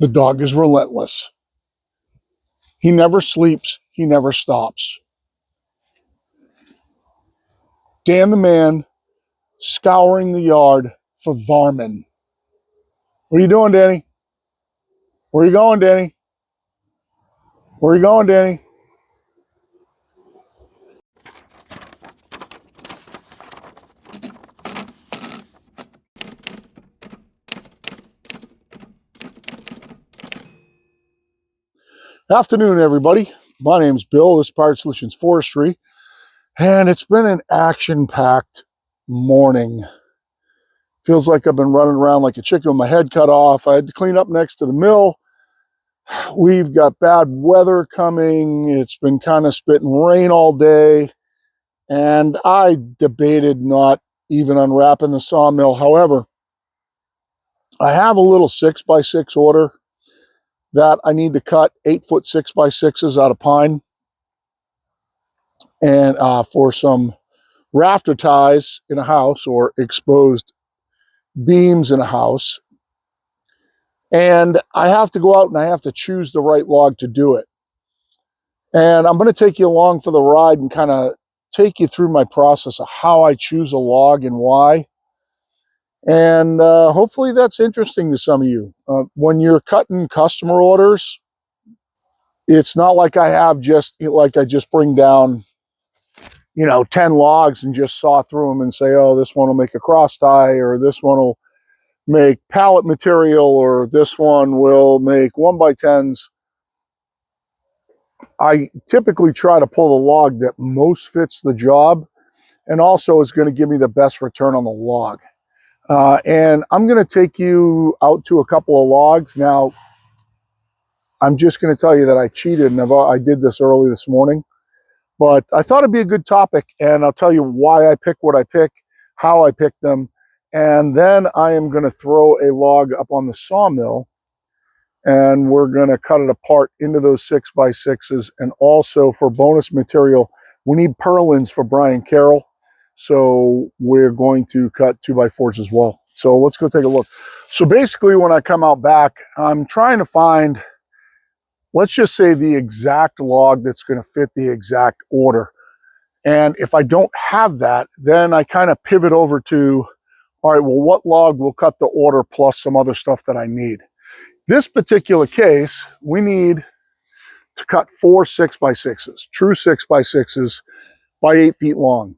The dog is relentless. He never sleeps. He never stops. Dan the man, scouring the yard for varmint. What are you doing, Danny? Where are you going, Danny? Where are you going, Danny? Afternoon, everybody. My name's Bill. This is Pirate Solutions Forestry, and it's been an action-packed morning. Feels like I've been running around like a chicken with my head cut off. I had to clean up next to the mill. We've got bad weather coming. It's been kind of spitting rain all day, and I debated not even unwrapping the sawmill. However, I have a little 6x6 order that I need to cut 8-foot 6x6s out of pine, and for some rafter ties in a house or exposed beams in a house. And I have to go out and I have to choose the right log to do it. And I'm going to take you along for the ride and kind of take you through my process of how I choose a log and why. And hopefully that's interesting to some of you. When you're cutting customer orders, it's not like I just bring down 10 logs and just saw through them and say, oh, this one will make a cross tie, or this one will make pallet material, or this one will make 1x10s. I typically try to pull the log that most fits the job and also is going to give me the best return on the log. And I'm going to take you out to a couple of logs. Now, I'm just going to tell you that I cheated, and I did this early this morning. But I thought it'd be a good topic, and I'll tell you why I pick what I pick, how I pick them, and then I am going to throw a log up on the sawmill, and we're going to cut it apart into those 6x6s. And also for bonus material, we need purlins for Brian Carroll, so we're going to cut 2x4s as well. So let's go take a look. So basically, when I come out back, I'm trying to find, let's just say, the exact log that's going to fit the exact order. And if I don't have that, then I kind of pivot over to, all right, well, what log will cut the order plus some other stuff that I need? This particular case, we need to cut 4 6x6s, true 6x6s by 8 feet long.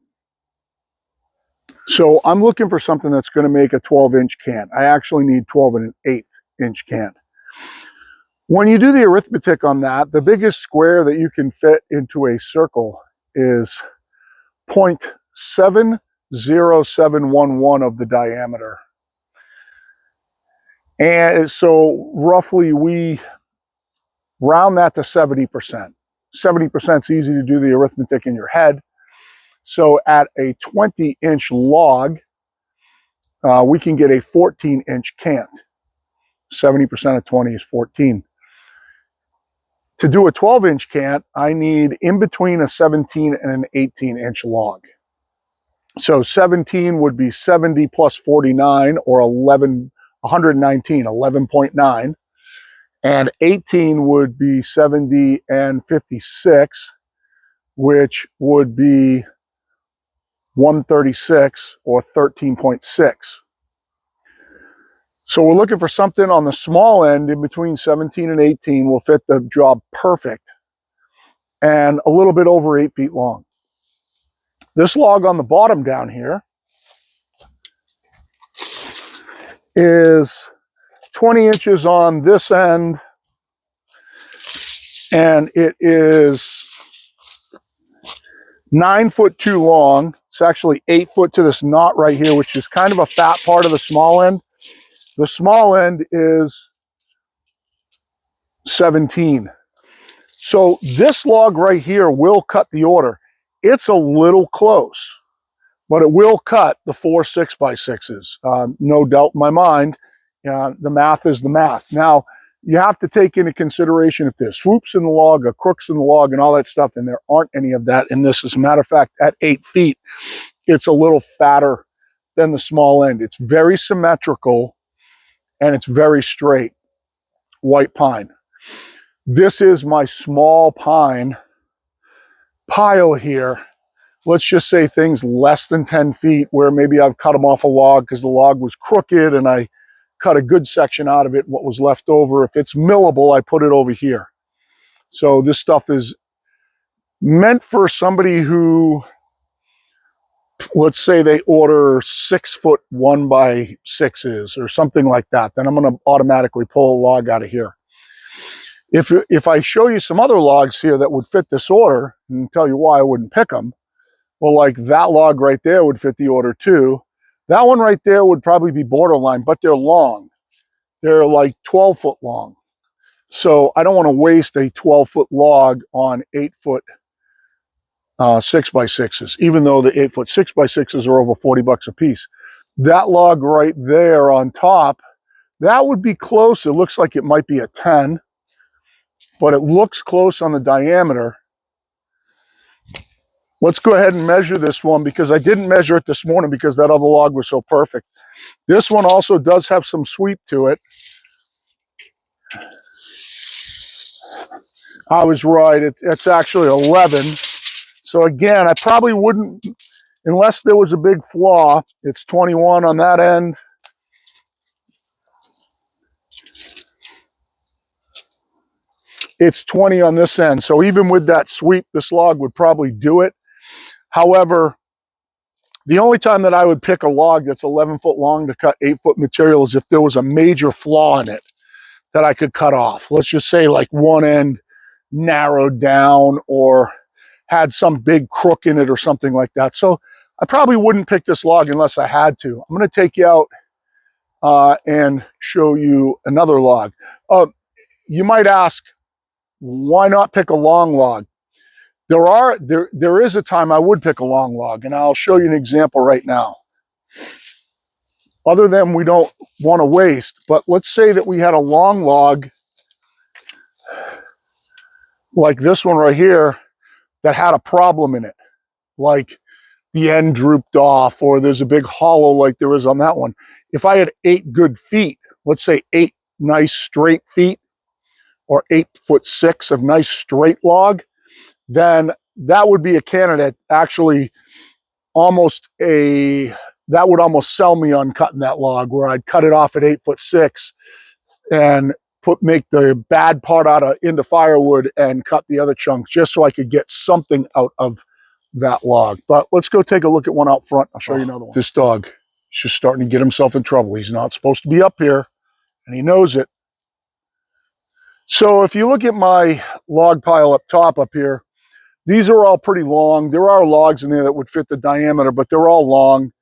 So I'm looking for something that's going to make a 12-inch can. I actually need 12 1/8-inch can. When you do the arithmetic on that, the biggest square that you can fit into a circle is 0.70711 of the diameter. And so roughly we round that to 70%. 70% is easy to do the arithmetic in your head. So at a 20-inch log, we can get a 14-inch cant. 70% of 20 is 14. To do a 12-inch cant, I need in between a 17 and an 18-inch log. So 17 would be 70 plus 49, or 119, 11.9. And 18 would be 70 and 56, which would be 136, or 13.6. So we're looking for something on the small end in between 17 and 18 will fit the job perfect, and a little bit over 8 feet long. This log on the bottom down here is 20 inches on this end, and it is 9 foot too long. It's actually 8 foot to this knot right here, which is kind of a fat part of the small end. The small end is 17. So this log right here will cut the order. It's a little close, but it will cut the 4 6x6s. No doubt in my mind. The math is the math. Now, you have to take into consideration if there's swoops in the log or crooks in the log and all that stuff, and there aren't any of that in this. As a matter of fact, at 8 feet, it's a little fatter than the small end. It's very symmetrical and it's very straight. white pine. This is my small pine pile here. Let's just say things less than 10 feet where maybe I've cut them off a log because the log was crooked and I cut a good section out of it. What was left over, if it's millable, I put it over here. So this stuff is meant for somebody who, let's say they order 6 foot 1x6s or something like that, then I'm going to automatically pull a log out of here. If I show you some other logs here that would fit this order and tell you why I wouldn't pick them, well, like that log right there would fit the order too. That one right there would probably be borderline, but they're long. They're like 12 foot long. So I don't want to waste a 12-foot log on 8-foot 6x6s, even though the 8-foot 6x6s are over $40 a piece. That log right there on top, that would be close. It looks like it might be a 10, but it looks close on the diameter. Let's go ahead and measure this one because I didn't measure it this morning because that other log was so perfect. This one also does have some sweep to it. I was right. It's actually 11. So again, I probably wouldn't, unless there was a big flaw. It's 21 on that end. It's 20 on this end. So even with that sweep, this log would probably do it. However, the only time that I would pick a log that's 11 foot long to cut 8-foot material is if there was a major flaw in it that I could cut off. Let's just say like one end narrowed down or had some big crook in it or something like that. So I probably wouldn't pick this log unless I had to. I'm going to take you out and show you another log. You might ask, why not pick a long log? There is a time I would pick a long log, and I'll show you an example right now. Other than we don't want to waste, but let's say that we had a long log like this one right here that had a problem in it, like the end drooped off or there's a big hollow like there is on that one. If I had 8 good feet, let's say 8 nice straight feet or 8'6" of nice straight log, then that would be a candidate. Actually, that would almost sell me on cutting that log, where I'd cut it off at 8'6" and make the bad part into firewood and cut the other chunks just so I could get something out of that log. But let's go take a look at one out front. I'll show you another one. This dog is just starting to get himself in trouble. He's not supposed to be up here, and he knows it. So if you look at my log pile up top up here, these are all pretty long. There are logs in there that would fit the diameter, but they're all long.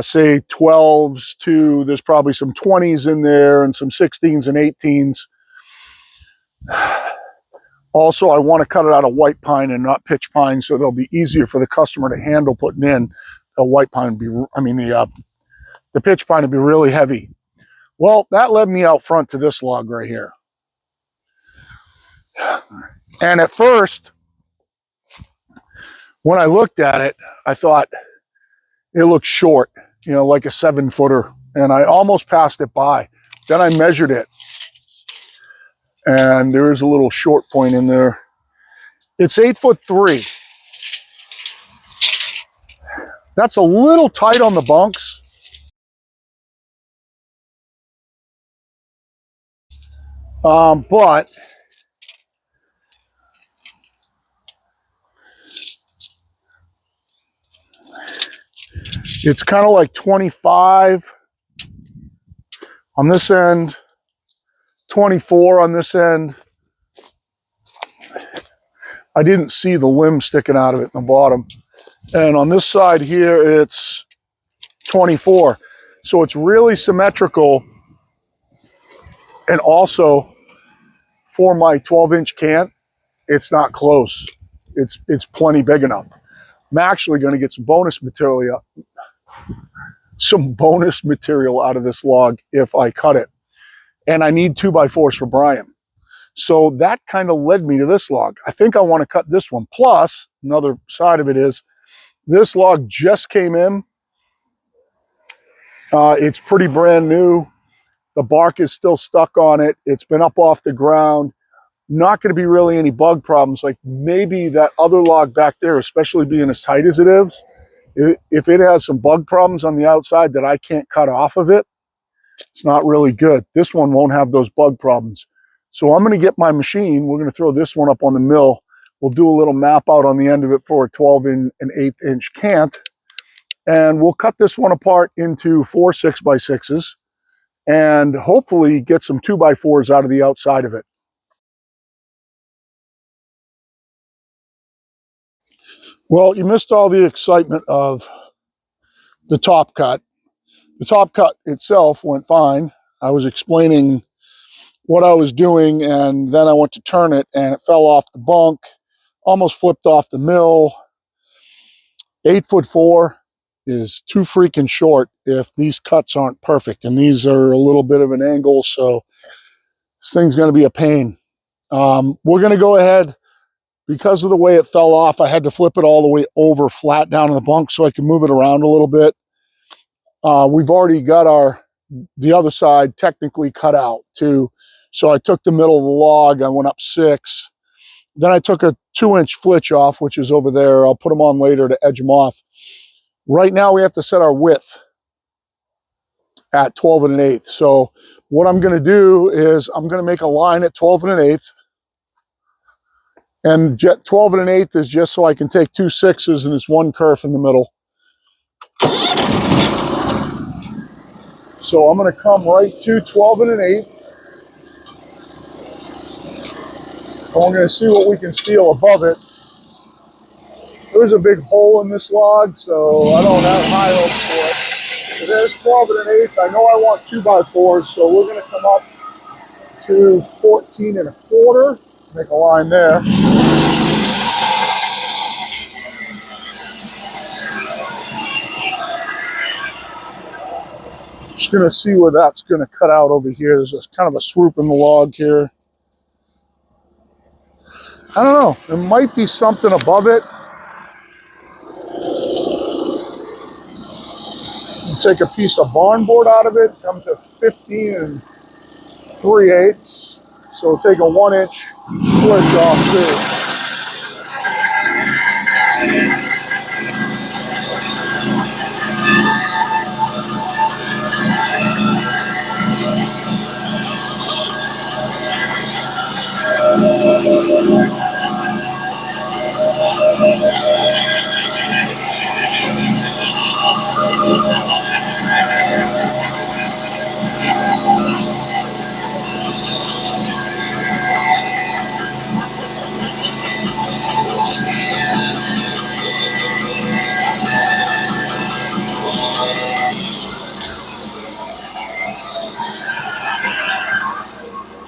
Say 12s to, there's probably some 20s in there and some 16s and 18s. Also, I want to cut it out of white pine and not pitch pine, so they'll be easier for the customer to handle putting in. The white pine the pitch pine would be really heavy. Well, that led me out front to this log right here. And at first, when I looked at it, I thought it looked short, like a 7-footer. And I almost passed it by. Then I measured it. And there is a little short point in there. It's 8'3". That's a little tight on the bunks. But it's kind of like 25 on this end, 24 on this end. I didn't see the limb sticking out of it in the bottom. And on this side here, it's 24. So it's really symmetrical. And also, for my 12-inch cant, it's not close. It's plenty big enough. I'm actually going to get some bonus material out of this log if I cut it. And I need 2x4s for Brian. So that kind of led me to this log. I think I want to cut this one. Plus, another side of it is, this log just came in. It's pretty brand new. The bark is still stuck on it. It's been up off the ground. Not going to be really any bug problems. Like maybe that other log back there, especially being as tight as it is, if it has some bug problems on the outside that I can't cut off of it, it's not really good. This one won't have those bug problems. So I'm going to get my machine. We're going to throw this one up on the mill. We'll do a little map out on the end of it for a 12 and an 1/8 inch cant. And we'll cut this one apart into 4 6x6s and hopefully get some 2x4s out of the outside of it. Well, you missed all the excitement of the top cut. The top cut itself went fine. I was explaining what I was doing, and then I went to turn it, and it fell off the bunk, almost flipped off the mill. 8'4" is too freaking short if these cuts aren't perfect, and these are a little bit of an angle, so this thing's going to be a pain. We're going to go ahead. Because of the way it fell off, I had to flip it all the way over flat down in the bunk so I can move it around a little bit. We've already got the other side technically cut out too. So I took the middle of the log, I went up 6. Then I took a 2-inch flitch off, which is over there. I'll put them on later to edge them off. Right now we have to set our width at 12 and an 1/8. So what I'm going to do is I'm going to make a line at 12 and an 1/8. And 12 and an 1/8 is just so I can take 2 6s and this one kerf in the middle. So I'm going to come right to 12 and an 1/8. And we're going to see what we can steal above it. There's a big hole in this log, so I don't have high hopes for it. So there's 12 and an 1/8. I know I want 2x4s, so we're going to come up to 14 and a quarter. Make a line there. Just going to see where that's going to cut out over here. There's kind of a swoop in the log here. I don't know. There might be something above it. You take a piece of barn board out of it, come to 15 and 3/8. So take a 1-inch flitch off too.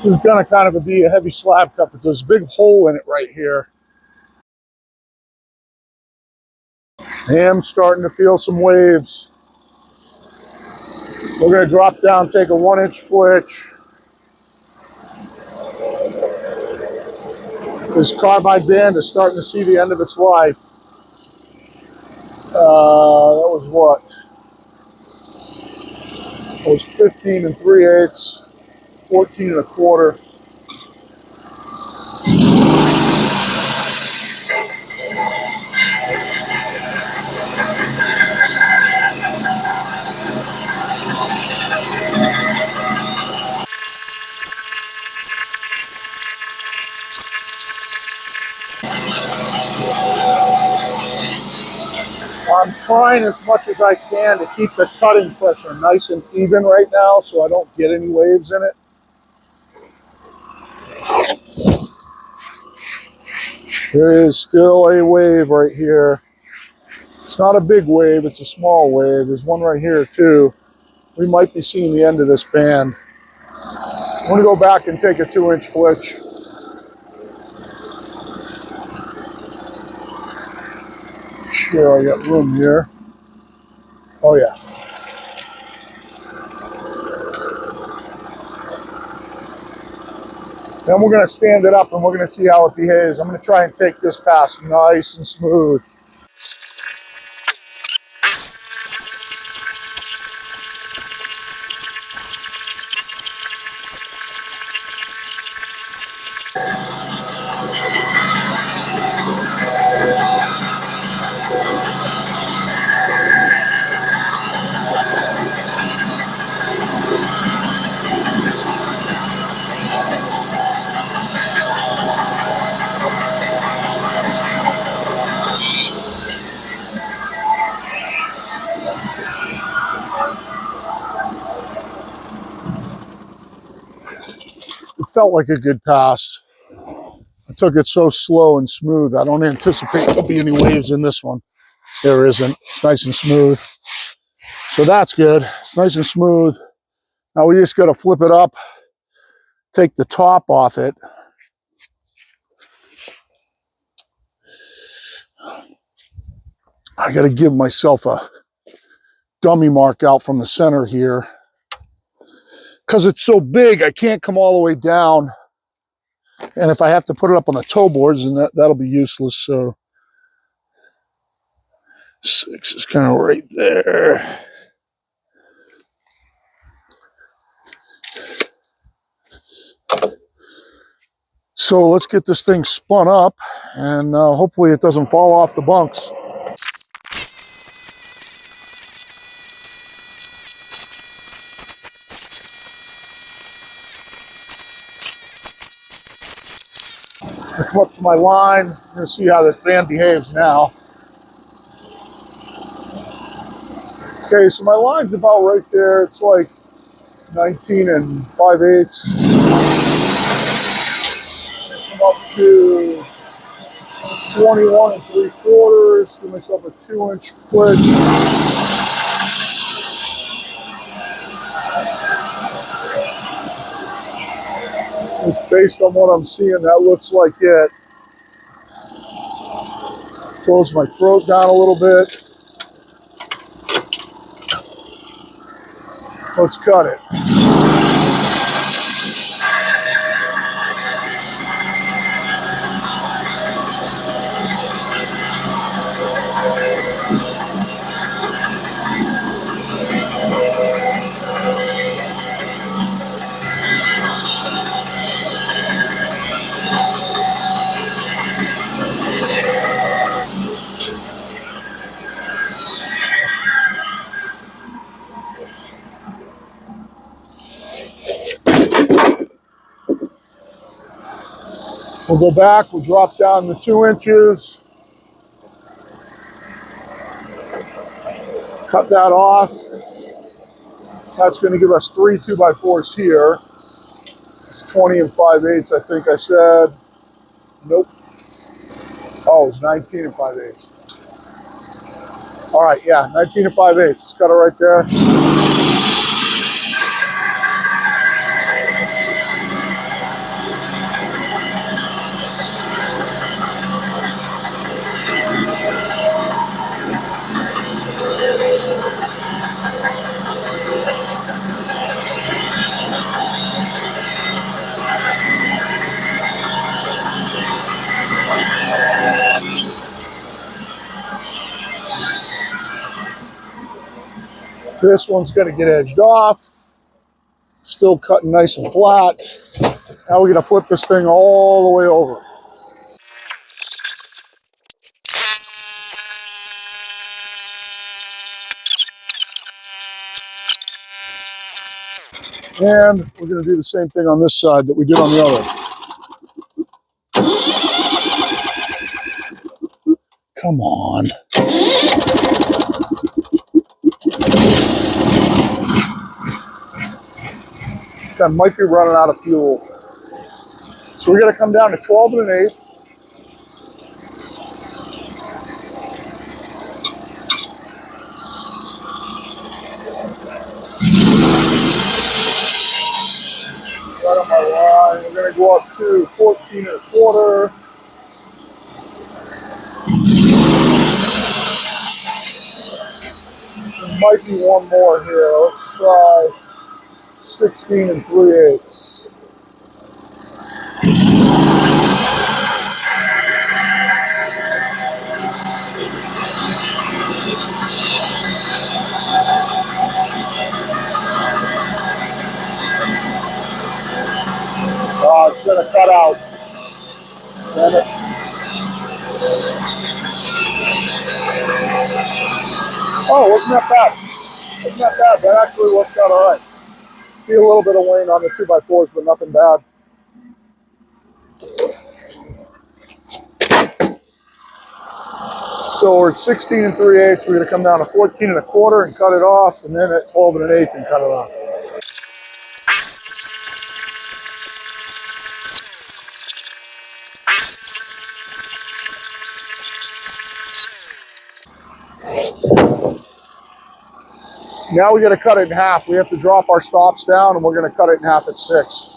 This is going to kind of be a heavy slab cut, but there's a big hole in it right here. I am starting to feel some waves. We're going to drop down, take a 1-inch flitch. This carbide band is starting to see the end of its life. That was what? It was 15 and 3/8, 14 and a quarter. I'm trying as much as I can to keep the cutting pressure nice and even right now so I don't get any waves in it. There is still a wave right here. It's not a big wave, it's a small wave. There's one right here too. We might be seeing the end of this band. I'm going to go back and take a 2-inch flitch. Sure, I got room here. Oh yeah. Then we're going to stand it up and we're going to see how it behaves. I'm going to try and take this pass nice and smooth. felt like a good pass. I took it so slow and smooth. I don't anticipate there'll be any waves in this one. There isn't. It's nice and smooth. So that's good. It's nice and smooth. Now we just got to flip it up, take the top off it. I got to give myself a dummy mark out from the center here. Because it's so big, I can't come all the way down. And if I have to put it up on the toe boards, then that'll be useless. So 6 is kind of right there. So let's get this thing spun up, and hopefully it doesn't fall off the bunks. I come up to my line. I'm going to see how this band behaves now. Okay, so my line's about right there. It's like 19 5/8. Come up to 21 3/4. Give myself a 2-inch flitch. Just based on what I'm seeing, that looks like it. Close my throat down a little bit. Let's cut it. We'll go back, we'll drop down the 2 inches. Cut that off. That's going to give us 3 2x4s here. It's 20 5/8, I think I said. Nope. Oh, it's 19 5/8. All right, yeah, 19 5/8. Let's cut it right there. This one's going to get edged off. Still cutting nice and flat. Now we're going to flip this thing all the way over. And we're going to do the same thing on this side that we did on the other. Come on. That might be running out of fuel. So we're going to come down to 12 1/8. Right on my line. We're going to go up to 14 1/4. There might be one more here. Let's try 16 3/8. It's going to cut out. Damn it. Oh, wasn't that bad? Wasn't that bad? That actually worked out all right. See a little bit of wane on the 2x4s, but nothing bad. So we're at 16 3/8. We're going to come down to 14 1/4 and cut it off, and then at 12 1/8 and cut it off. Now we got to cut it in half. We have to drop our stops down, and we're going to cut it in half at 6.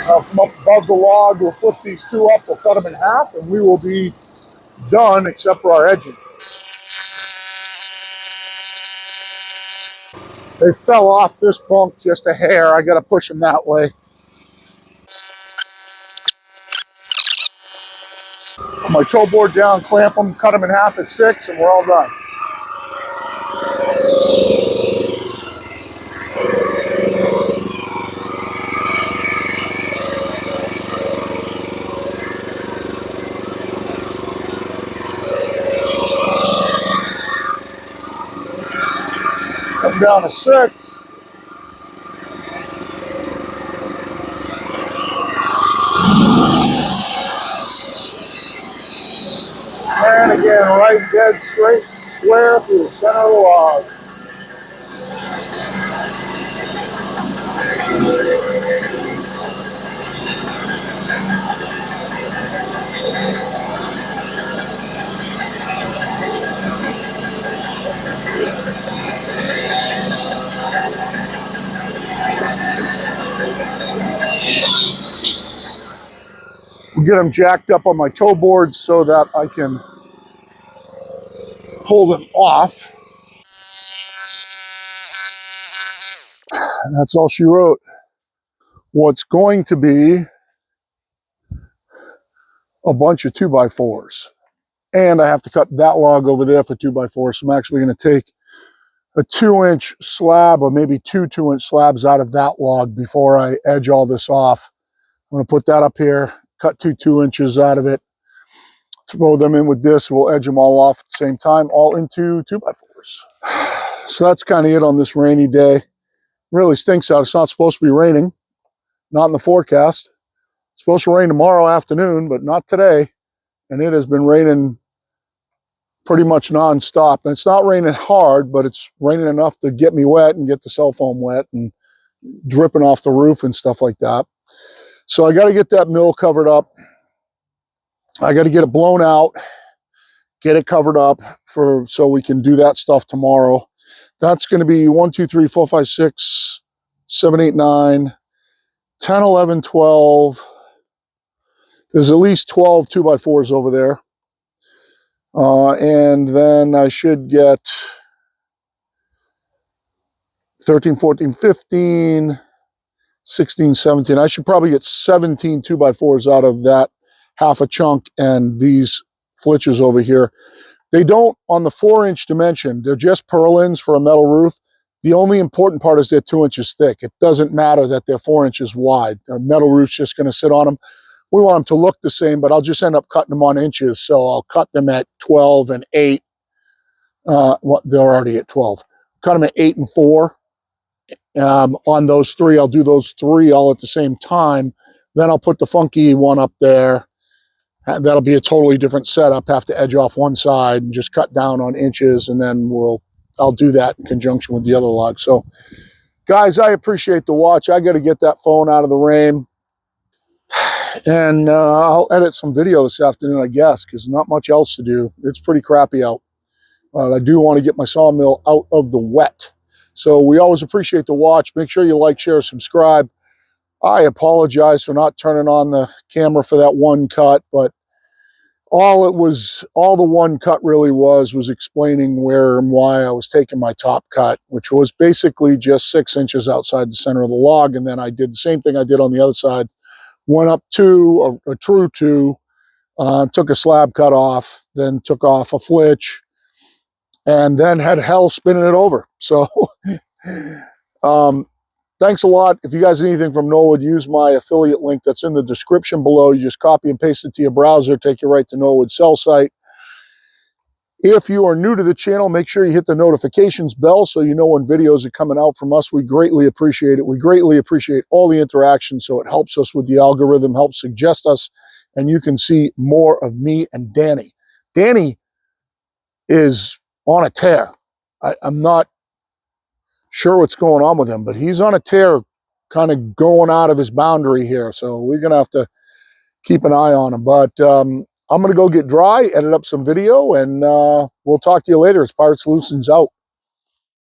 Now come up above the log, we'll flip these two up, we'll cut them in half, and we will be done except for our edging. They fell off this bunk just a hair. I got to push them that way. Put my toe board down, clamp them, cut them in half at 6, and we're all done. Come down to 6. And again, right dead straight, square through the center of the log. We'll get them jacked up on my toe board so that I can pull them off. And that's all she wrote. What's going to be a bunch of 2x4s. And I have to cut that log over there for 2x4. So I'm actually going to take a 2-inch slab or maybe 2 2-inch slabs out of that log before I edge all this off. I'm going to put that up here, cut 2 inches out of it, throw them in with this. We'll edge them all off at the same time, all into 2x4s. So that's kind of it on this rainy day. It really stinks out. It's not supposed to be raining, not in the forecast. It's supposed to rain tomorrow afternoon, but not today. And it has been raining pretty much nonstop. And it's not raining hard, but it's raining enough to get me wet and get the cell phone wet and dripping off the roof and stuff like that. So I got to get that mill covered up. I got to get it blown out, get it covered up so we can do that stuff tomorrow. That's going to be 1, 2, 3, 4, 5, 6, 7, 8, 9, 10, 11, 12. There's at least 12 2x4s over there. And then I should get 13, 14, 15, 16, 17. I should probably get 17 2x4s out of that half a chunk and these flitches over here. They don't, on the 4-inch dimension, they're just purlins for a metal roof. The only important part is they're 2 inches thick. It doesn't matter that they're 4 inches wide. A metal roof's just going to sit on them. We want them to look the same, but I'll just end up cutting them on inches. So I'll cut them at 12 and 8. Well, they're already at 12. Cut them at 8 and 4. On those 3, I'll do those 3 all at the same time. Then I'll put the funky one up there. That'll be a totally different setup. Have to edge off one side and just cut down on inches, and then I'll do that in conjunction with the other log. So, guys, I appreciate the watch. I got to get that phone out of the rain, and I'll edit some video this afternoon, I guess, because not much else to do. It's pretty crappy out, but I do want to get my sawmill out of the wet. So we always appreciate the watch. Make sure you like, share, subscribe. I apologize for not turning on the camera for that one cut, but all the one cut really was explaining where and why I was taking my top cut, which was basically just 6 inches outside the center of the log. And then I did the same thing I did on the other side, went up 2, a true 2, took a slab cut off, then took off a flitch, and then had hell spinning it over. So, thanks a lot. If you guys need anything from Norwood, use my affiliate link that's in the description below. You just copy and paste it to your browser, take you right to Norwood's sell site. If you are new to the channel, make sure you hit the notifications bell so you know when videos are coming out from us. We greatly appreciate it. We greatly appreciate all the interaction, so it helps us with the algorithm, helps suggest us, and you can see more of me and Danny. Danny is on a tear. I'm not sure what's going on with him, but he's on a tear, kind of going out of his boundary here. So we're going to have to keep an eye on him. But I'm going to go get dry, edit up some video, and we'll talk to you later as Pirate Solutions out.